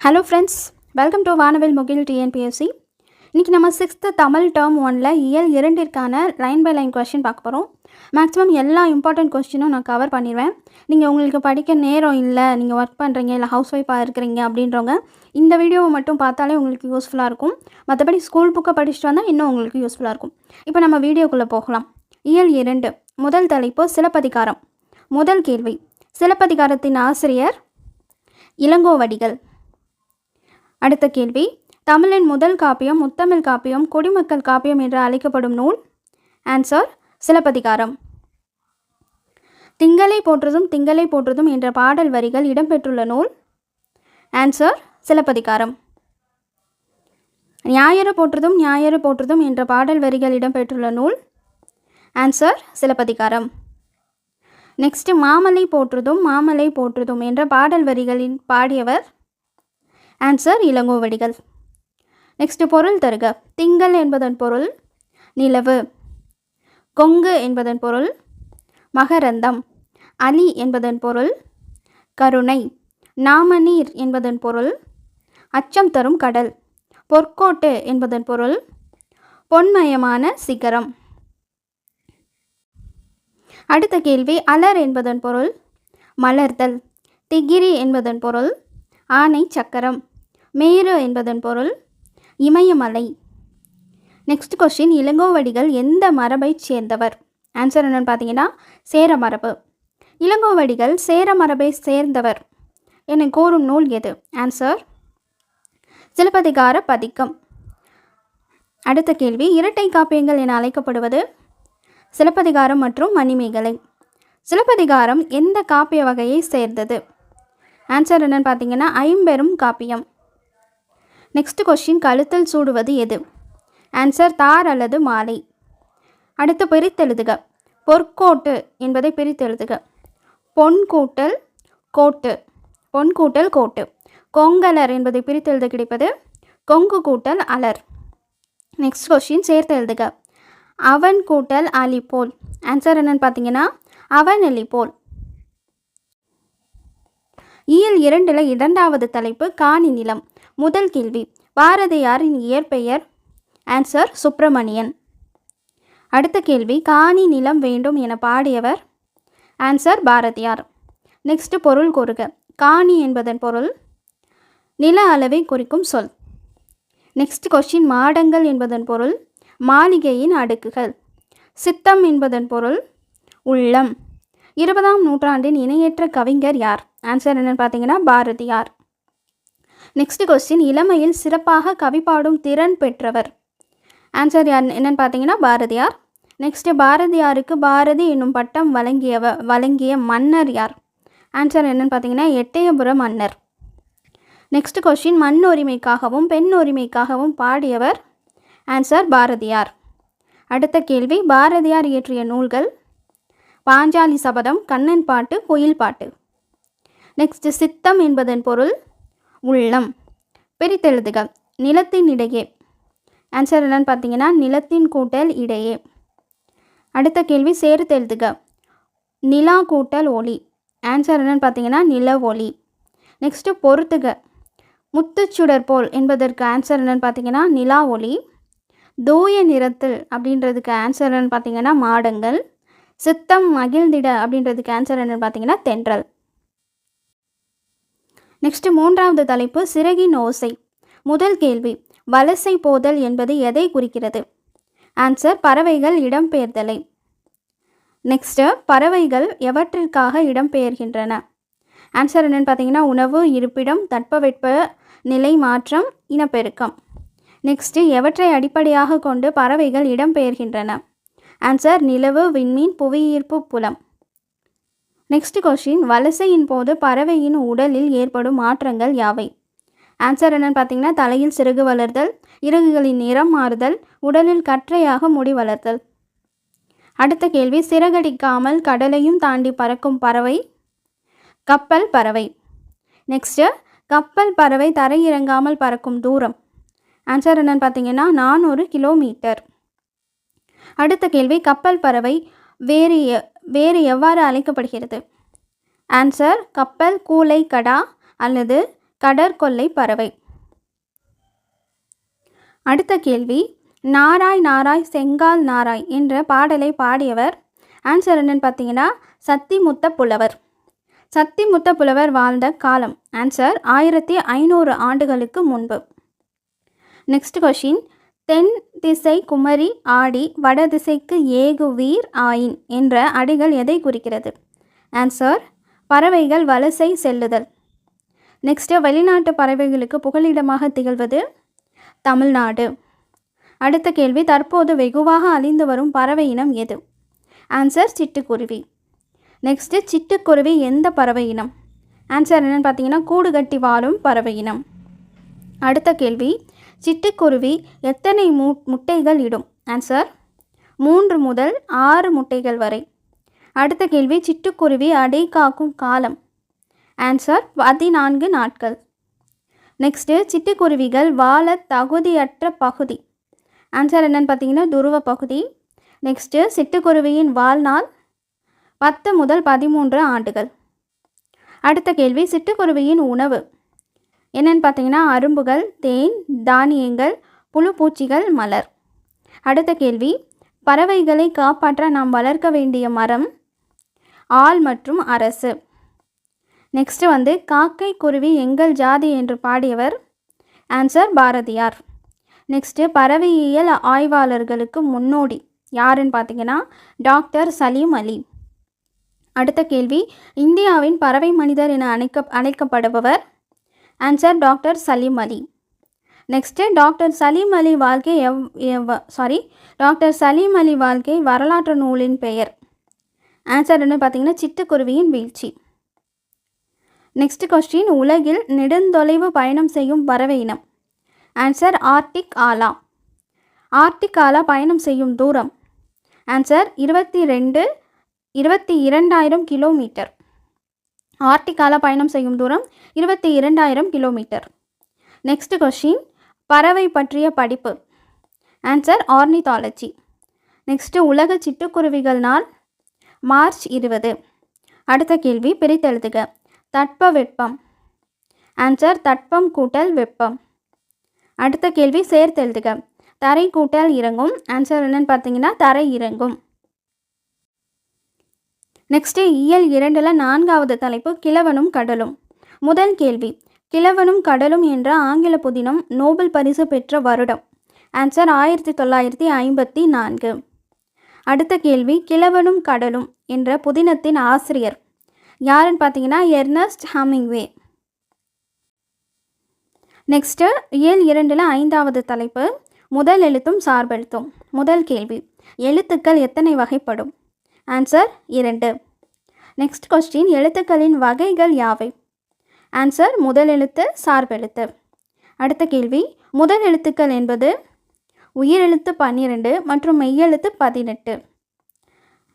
Hello friends, welcome to வானவில் முகில் TNPSC. இன்றைக்கி நம்ம 6th தமிழ் டேர்ம் 1ல் இயல் 2ற்கான லைன் பை லைன் கொஸ்டின் பார்க்க போகிறோம். மேக்ஸிமம் எல்லா இம்பார்ட்டன்ட் கொஸ்டினும் நான் கவர் பண்ணிடுவேன். நீங்கள் உங்களுக்கு படிக்க நேரம் இல்லை, நீங்கள் ஒர்க் பண்ணுறீங்க, இல்லை ஹவுஸ் ஒய்ஃபாக இருக்கிறீங்க அப்படின்றவங்க இந்த வீடியோவை மட்டும் பார்த்தாலே உங்களுக்கு யூஸ்ஃபுல்லாக இருக்கும். மற்றபடி ஸ்கூல் புக்கை படிச்சுட்டு வந்தால் இன்னும் உங்களுக்கு யூஸ்ஃபுல்லாக இருக்கும். இப்போ நம்ம வீடியோக்குள்ளே போகலாம். இயல் 2 முதல் தலைப்பு சிலப்பதிகாரம். முதல் கேள்வி, சிலப்பதிகாரத்தின் ஆசிரியர் இளங்கோவடிகள். அடுத்த கேள்வி, தமிழின் முதல் காப்பியம், முத்தமிழ் காப்பியம், குடிமக்கள் காப்பியம் என்று அழைக்கப்படும் நூல். ஆன்சர் சிலப்பதிகாரம். திங்களை போற்றுதும் திங்களை போற்றுதும் என்ற பாடல் வரிகள் இடம்பெற்றுள்ள நூல். ஆன்சர் சிலப்பதிகாரம். ஞாயிறு போற்றுதும் ஞாயிறு போற்றுதும் என்ற பாடல் வரிகள் இடம்பெற்றுள்ள நூல். ஆன்சர் சிலப்பதிகாரம். நெக்ஸ்ட், மாமலை போற்றுதும் மாமலை போற்றுதும் என்ற பாடல் வரிகளின் பாடியவர். ஆன்சர் இளங்கோவடிகள். நெக்ஸ்ட், பொருள் தருக. திங்கள் என்பதன் பொருள் நிலவு. கொங்கு என்பதன் பொருள் மகரந்தம். அலி என்பதன் பொருள் கருணை. நாமநீர் என்பதன் பொருள் அச்சம் தரும் கடல். பொற்கோட்டு என்பதன் பொருள் பொன்மயமான சிகரம். அடுத்த கேள்வி, அலர் என்பதன் பொருள் மலர்தல். திகிரி என்பதன் பொருள் ஆனை சக்கரம். மேரு என்பதன் பொருள் இமயமலை. நெக்ஸ்ட் கொஸ்டின், இளங்கோவடிகள் எந்த மரபைச் சேர்ந்தவர்? ஆன்சர் என்னன்னு பார்த்தீங்கன்னா சேர மரபு. இளங்கோவடிகள் சேர மரபை சேர்ந்தவர் என கூறும் நூல் எது? ஆன்சர் சிலப்பதிகார பதிகம். அடுத்த கேள்வி, இரட்டை காப்பியங்கள் என அழைக்கப்படுவது சிலப்பதிகாரம் மற்றும் மணிமேகலை. சிலப்பதிகாரம் எந்த காப்பிய வகையை சேர்ந்தது? ஆன்சர் என்னன்னு பார்த்தீங்கன்னா ஐம்பெரும் காப்பியம். நெக்ஸ்ட் கொஸ்டின், கழுத்தில் சூடுவது எது? ஆன்சர் தார் அல்லது மாலை. அடுத்து பிரித்தெழுதுக. பொற்கோட்டு என்பதை பிரித்தெழுதுக. பொன் கூட்டல் கோட்டு. பொன் கூட்டல் கோட்டு. கொங்கலர் என்பதை பிரித்தெழுத கிடைப்பது கொங்கு கூட்டல் அலர். நெக்ஸ்ட் கொஸ்டின், சேர்த்து எழுதுக. அவன் கூட்டல் அலி போல். ஆன்சர் என்னன்னு பார்த்தீங்கன்னா அவன் அலி போல். இயல் 2ல் இரண்டாவது தலைப்பு காணி நிலம். முதல் கேள்வி, பாரதியாரின் இயற்பெயர்? ஆன்சர் சுப்பிரமணியன். அடுத்த கேள்வி, காணி நிலம் வேண்டும் என பாடியவர்? ஆன்சர் பாரதியார். நெக்ஸ்ட், பொருள் கூறுக. காணி என்பதன் பொருள் நில அளவை குறிக்கும் சொல். நெக்ஸ்ட் கொஸ்டின், மாடங்கள் என்பதன் பொருள் மாளிகையின் அடுக்குகள். சித்தம் என்பதன் பொருள் உள்ளம். 20ஆம் நூற்றாண்டின் இணையற்ற கவிஞர் யார்? ஆன்சர் என்னன்னு பார்த்தீங்கன்னா பாரதியார். நெக்ஸ்ட் கொஸ்டின், இளமையில் சிறப்பாக கவி பாடும் திறன் பெற்றவர்? ஆன்சர் யார் என்னன்னு பார்த்தீங்கன்னா பாரதியார். நெக்ஸ்ட், பாரதியாருக்கு பாரதி என்னும் பட்டம் வழங்கிய மன்னர் யார்? ஆன்சர் என்னன்னு பார்த்தீங்கன்னா எட்டயபுர மன்னர். நெக்ஸ்ட் கொஸ்டின், மண் உரிமைக்காகவும் பெண் உரிமைக்காகவும் பாடியவர்? ஆன்சர் பாரதியார். அடுத்த கேள்வி, பாரதியார் இயற்றிய நூல்கள்? பாஞ்சாலி சபதம், கண்ணன் பாட்டு, குயில் பாட்டு. நெக்ஸ்ட், சித்தம் என்பதன் பொருள் உள்ளம். பிரித்தெழுதுக. நிலத்தின் இடையே. ஆன்சர் என்னன்னு பார்த்தீங்கன்னா நிலத்தின் கூட்டல் இடையே. அடுத்த கேள்வி, சேர்த்து எழுதுக. நிலா கூட்டல் ஒளி. ஆன்சர் என்னன்னு பார்த்தீங்கன்னா நில ஒளி. நெக்ஸ்ட்டு, பொறுத்துக. முத்துச்சுடர் போல் என்பதற்கு ஆன்சர் என்னன்னு பார்த்தீங்கன்னா நிலா ஒளி. தூய நிறத்தில் அப்படின்றதுக்கு ஆன்சர் என்னன்னு பார்த்தீங்கன்னா மாடங்கள். சித்தம் மகிழ்ந்திட அப்படின்றதுக்கு ஆன்சர் என்னன்னு பார்த்தீங்கன்னா தென்றல். நெக்ஸ்ட், மூன்றாவது தலைப்பு சிறகின் ஓசை. முதல் கேள்வி, வலசை போதல் என்பது எதை குறிக்கிறது? ஆன்சர் பறவைகள் இடம்பெயர்தலை. நெக்ஸ்ட், பறவைகள் எவற்றிற்காக இடம்பெயர்கின்றன? ஆன்சர் என்னன்னு பார்த்தீங்கன்னா உணவு, இருப்பிடம், தட்பவெட்ப நிலை மாற்றம், இனப்பெருக்கம். நெக்ஸ்ட், எவற்றை அடிப்படையாக கொண்டு பறவைகள் இடம்பெயர்கின்றன? ஆன்சர் நிலவு, விண்மீன், புவியீர்ப்பு புலம். நெக்ஸ்ட் கொஸ்டின், வலசையின் போது பறவையின் உடலில் ஏற்படும் மாற்றங்கள் யாவை? ஆன்சர் என்னன்னு பார்த்தீங்கன்னா தலையில் சிறகு வளர்தல், இறகுகளின் நிறம் மாறுதல், உடலில் கற்றையாக முடி வளர்தல். அடுத்த கேள்வி, சிறகடிக்காமல் கடலையும் தாண்டி பறக்கும் பறவை? கப்பல் பறவை. நெக்ஸ்ட்டு, கப்பல் பறவை தரையிறங்காமல் பறக்கும் தூரம்? ஆன்சர் என்னன்னு பார்த்தீங்கன்னா 400 கிலோமீட்டர். அடுத்த கேள்வி, கப்பல் பறவை வேறு எவ்வாறு அழைக்கப்படுகிறது? ஆன்சர் கப்பல் கூலை கடா அல்லது கடற்கொள்ளை பறவை. அடுத்த கேள்வி, நாராய் நாராய் செங்கால் நாராய் என்ற பாடலை பாடியவர்? ஆன்சர் என்னன்னு பார்த்தீங்கன்னா சத்திமுத்த புலவர். சத்திமுத்த புலவர் வாழ்ந்த காலம்? ஆன்சர் 1500 ஆண்டுகளுக்கு முன்பு. நெக்ஸ்ட் கொஷின், தென் திசை குமரி ஆடி வடதிசைக்கு ஏகுவீர் ஆயின் என்ற அடிகள் எதை குறிக்கிறது? ஆன்சர் பறவைகள் வலசை செல்லுதல். நெக்ஸ்ட்டு, வெளிநாட்டு பறவைகளுக்கு புகலிடமாக திகழ்வது? தமிழ்நாடு. அடுத்த கேள்வி, தற்போது வெகுவாக அழிந்து வரும் பறவை இனம் எது? ஆன்சர் சிட்டுக்குருவி. நெக்ஸ்ட்டு, சிட்டுக்குருவி எந்த பறவை இனம்? ஆன்சர் என்னென்னு பார்த்தீங்கன்னா கூடு கட்டி வாழும் பறவை இனம். அடுத்த கேள்வி, சிட்டுக்குருவி எத்தனை முட்டைகள் இடும்? ஆன்சர் 3 முதல் 6 முட்டைகள் வரை. அடுத்த கேள்வி, சிட்டுக்குருவி அடை காக்கும் காலம்? ஆன்சர் 14 நாட்கள். நெக்ஸ்ட்டு, சிட்டுக்குருவிகள் வாழ தகுதியற்ற பகுதி? ஆன்சர் என்னென்னு பார்த்தீங்கன்னா துருவ பகுதி. நெக்ஸ்ட்டு, சிட்டுக்குருவியின் வாழ்நாள் 10 முதல் 13 ஆண்டுகள். அடுத்த கேள்வி, சிட்டுக்குருவியின் உணவு என்னென்னு பார்த்தீங்கன்னா அரும்புகள், தேன், தானியங்கள், புழு பூச்சிகள், மலர். அடுத்த கேள்வி, பறவைகளை காப்பாற்ற நாம் வளர்க்க வேண்டிய மரம்? ஆல் மற்றும் அரசு. நெக்ஸ்ட்டு காக்கை குருவி எங்கள் ஜாதி என்று பாடியவர்? ஆன்சர் பாரதியார். நெக்ஸ்ட்டு, பறவையியல் ஆய்வாளர்களுக்கு முன்னோடி யாருன்னு பார்த்தீங்கன்னா டாக்டர் சலீம் அலி. அடுத்த கேள்வி, இந்தியாவின் பறவை மனிதர் என அழைக்கப்படுபவர்? ஆன்சர் டாக்டர் சலீம் அலி. நெக்ஸ்ட்டு, டாக்டர் சலீம் அலி வாழ்க்கை வரலாற்று நூலின் பெயர்? ஆன்சர் என்ன பார்த்தீங்கன்னா சிட்டுக்குருவியின் வீழ்ச்சி. நெக்ஸ்ட் கொஸ்டின், உலகில் நெடுந்தொலைவு பயணம் செய்யும் பறவை இனம்? ஆன்சர் ஆர்டிக் ஆலா. ஆர்டிக் ஆலா பயணம் செய்யும் தூரம்? Answer 22,000 kilometre. ஆர்டிக் ஆலா பயணம் செய்யும் தூரம் 22,000 கிலோமீட்டர். நெக்ஸ்ட் கொஸ்டின், பறவை பற்றிய படிப்பு? Answer ornithology. நெக்ஸ்ட்டு, உலக சிட்டுக்குருவிகள் நாள்? மார்ச் 20. அடுத்த கேள்வி, பிரித்தெழுதுக. தட்ப வெப்பம்? ஆன்சர் தட்பம் கூட்டல் வெப்பம். அடுத்த கேள்வி, சேர்த்தெழுதுக. தரை கூட்டல் இறங்கும்? ஆன்சர் என்னன்னு பார்த்தீங்கன்னா தரை இறங்கும். நெக்ஸ்ட்டு, இயல் 2ல் 4வது தலைப்பு கிழவனும் கடலும். முதல் கேள்வி, கிழவனும் கடலும் என்ற ஆங்கில புதினம் நோபல் பரிசு பெற்ற வருடம்? ஆன்சர் 1954. அடுத்த கேள்வி, கிழவனும் கடலும் என்ற புதினத்தின் ஆசிரியர் யாருன்னு பார்த்தீங்கன்னா எர்னஸ்ட் ஹெமிங்வே. நெக்ஸ்ட்டு, இயல் 2ல் 5வது தலைப்பு முதல் எழுத்தும் சார்பெழுத்தும். முதல் கேள்வி, எழுத்துக்கள் எத்தனை வகைப்படும்? ஆன்சர் 2. நெக்ஸ்ட் கொஸ்டின், எழுத்துக்களின் வகைகள் யாவை? ஆன்சர் முதல் எழுத்து, சார்பெழுத்து. அடுத்த கேள்வி, முதல் எழுத்துக்கள் என்பது உயிரெழுத்து 12 மற்றும் மெய்யெழுத்து 18.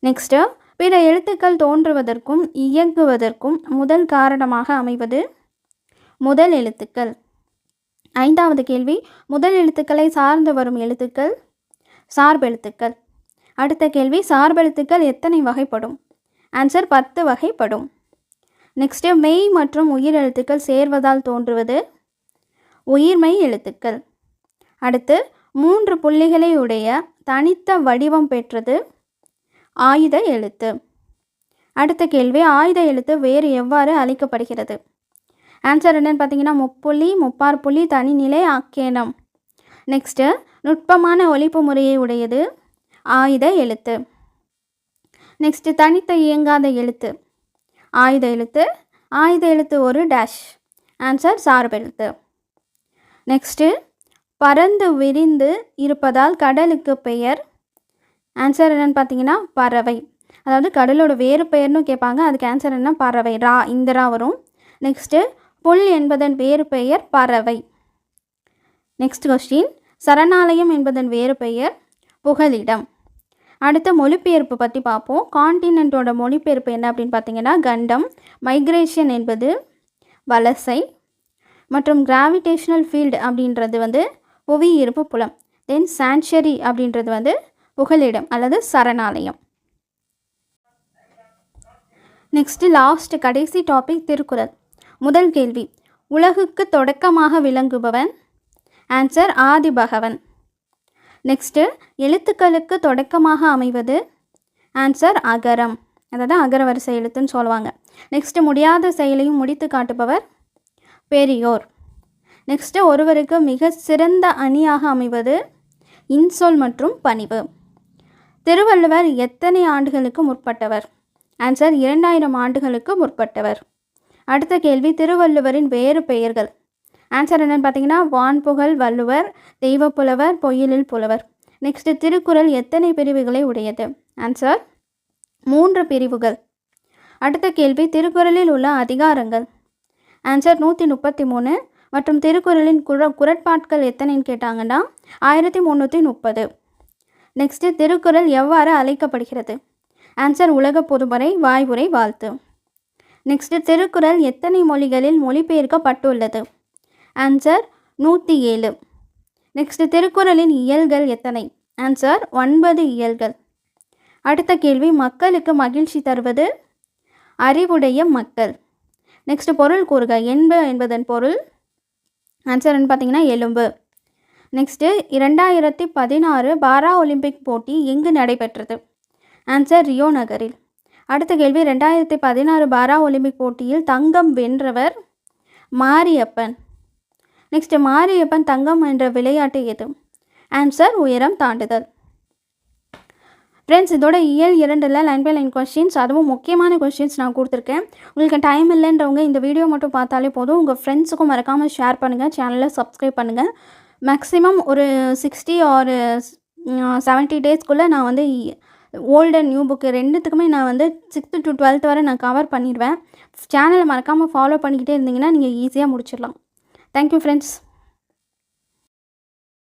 நெக்ஸ்ட்டு, பிற எழுத்துக்கள் தோன்றுவதற்கும் இயங்குவதற்கும் முதல் காரணமாக அமைவது முதல் எழுத்துக்கள். 5வது கேள்வி, முதல் எழுத்துக்களை சார்ந்து வரும் எழுத்துக்கள் சார்பெழுத்துக்கள். அடுத்த கேள்வி, சார்பெழுத்துக்கள் எத்தனை வகைப்படும்? ஆன்சர் 10 வகைப்படும். நெக்ஸ்ட்டு, மெய் மற்றும் உயிர் எழுத்துக்கள் சேர்வதால் தோன்றுவது உயிர்மெய் எழுத்துக்கள். அடுத்து, 3 புள்ளிகளை உடைய தனித்த வடிவம் பெற்றது ஆயுத எழுத்து. அடுத்த கேள்வி, ஆயுத எழுத்து வேறு எவ்வாறு அழைக்கப்படுகிறது? ஆன்சர் என்னன்னு பார்த்தீங்கன்னா முப்புள்ளி, முப்பாற்புள்ளி, தனிநிலை, ஆக்கேனம். நெக்ஸ்ட்டு, நுட்பமான ஒலிப்பு முறையை உடையது ஆயுத எழுத்து. நெக்ஸ்ட்டு, தனித்த இயங்காத எழுத்து ஆயுத எழுத்து. ஆயுத எழுத்து ஒரு டேஷ். ஆன்சர் சார்பெழுத்து. நெக்ஸ்ட்டு, பறந்து விரிந்து இருப்பதால் கடலுக்கு பெயர்? ஆன்சர் என்னன்னு பார்த்தீங்கன்னா பறவை. அதாவது கடலோட வேறு பெயர்னு கேட்பாங்க, அதுக்கு ஆன்சர் என்ன பறவை, ரா இந்திரா வரும். நெக்ஸ்ட்டு, புல் என்பதன் வேறு பெயர் பறவை. நெக்ஸ்ட் கொஸ்டின், சரணாலயம் என்பதன் வேறு பெயர் புகலிடம். அடுத்த மொழிபெயர்ப்பு பற்றி பார்ப்போம். கான்டினென்ட்டோட மொழிபெயர்ப்பு என்ன அப்படின்னு பார்த்தீங்கன்னா கண்டம். மைக்ரேஷன் என்பது வலசை. மற்றும் கிராவிடேஷனல் ஃபீல்டு அப்படின்றது புவியீர்ப்பு புலம். தென் சான்ச்சுரி அப்படின்றது புகலிடம் அல்லது சரணாலயம். நெக்ஸ்ட்டு லாஸ்ட் கடைசி டாபிக் திருக்குறள். முதல் கேள்வி, உலகுக்கு தொடக்கமாக விளங்குபவன். ஆன்சர் ஆதிபகவன். நெக்ஸ்ட்டு எழுத்துக்களுக்கு தொடக்கமாக அமைவது. ஆன்சர் அகரம், அதாவது அகர வரிசை எழுத்துன்னு சொல்லுவாங்க. நெக்ஸ்ட்டு முடியாத செயலையும் முடித்து காட்டுபவர் பெரியோர். நெக்ஸ்ட்டு ஒருவருக்கு மிக சிறந்த அணியாக அமைவது இன்சொல் மற்றும் பணிவு. திருவள்ளுவர் எத்தனை ஆண்டுகளுக்கு முற்பட்டவர்? ஆன்சர் 2000 ஆண்டுகளுக்கு முற்பட்டவர். அடுத்த கேள்வி, திருவள்ளுவரின் வேறு பெயர்கள். ஆன்சர் என்னென்னு பார்த்தீங்கன்னா வான்புகழ் வள்ளுவர், தெய்வப்புலவர், பொய்யியலில் புலவர். நெக்ஸ்ட்டு திருக்குறள் எத்தனை பிரிவுகளை உடையது? ஆன்சர் 3 பிரிவுகள். அடுத்த கேள்வி, திருக்குறளில் உள்ள அதிகாரங்கள். ஆன்சர் 133 மற்றும் திருக்குறளின் குறட்பாட்கள் எத்தனைன்னு கேட்டாங்கன்னா 1330. நெக்ஸ்ட்டு திருக்குறள் எவ்வாறு அழைக்கப்படுகிறது? ஆன்சர் உலக பொதுமறை, வாய்வுரை, வாழ்த்து. நெக்ஸ்ட்டு திருக்குறள் எத்தனை மொழிகளில் மொழிபெயர்க்கப்பட்டுள்ளது? ஆன்சர் 107. நெக்ஸ்ட்டு திருக்குறளின் இயல்கள் எத்தனை? ஆன்சர் 9 இயல்கள். அடுத்த கேள்வி, மக்களுக்கு மகிழ்ச்சி தருவது அறிவுடைய மக்கள். நெக்ஸ்ட்டு பொருள் கூறுக. என்பதன் பொருள். ஆன்சர் என்ன பார்த்தீங்கன்னா எலும்பு. நெக்ஸ்ட்டு 2016 பாரா ஒலிம்பிக் போட்டி எங்கு நடைபெற்றது? ஆன்சர் ரியோ நகரில். அடுத்த கேள்வி, 2016 பாரா ஒலிம்பிக் போட்டியில் தங்கம் வென்றவர் மாரியப்பன். நெக்ஸ்ட்டு மாரியப்பன் தங்கம் என்ற விளையாட்டு எது? ஆன்சர் உயரம் தாண்டுதல். ஃப்ரெண்ட்ஸ், இதோட இயல் 2ல் லைன் பை லைன் கொஸ்டின்ஸ், அதுவும் முக்கியமான கொஸ்டின்ஸ் நான் கொடுத்துருக்கேன். உங்களுக்கு டைம் இல்லைன்றவங்க இந்த வீடியோ மட்டும் பார்த்தாலே போதும். உங்கள் ஃப்ரெண்ட்ஸுக்கும் மறக்காமல் ஷேர் பண்ணுங்கள், சேனலை சப்ஸ்கிரைப் பண்ணுங்கள். மேக்ஸிமம் ஒரு 60 ஆர் 70 டேஸ்க்குள்ளே நான் வந்து ஓல்டு அண்ட் நியூ புக்கு ரெண்டுத்துக்குமே நான் வந்து 6th to 12th வரை நான் கவர் பண்ணிடுவேன். சேனலை மறக்காமல் ஃபாலோ பண்ணிக்கிட்டே இருந்தீங்கன்னா நீங்கள் ஈஸியாக முடிச்சிடலாம். Thank you friends.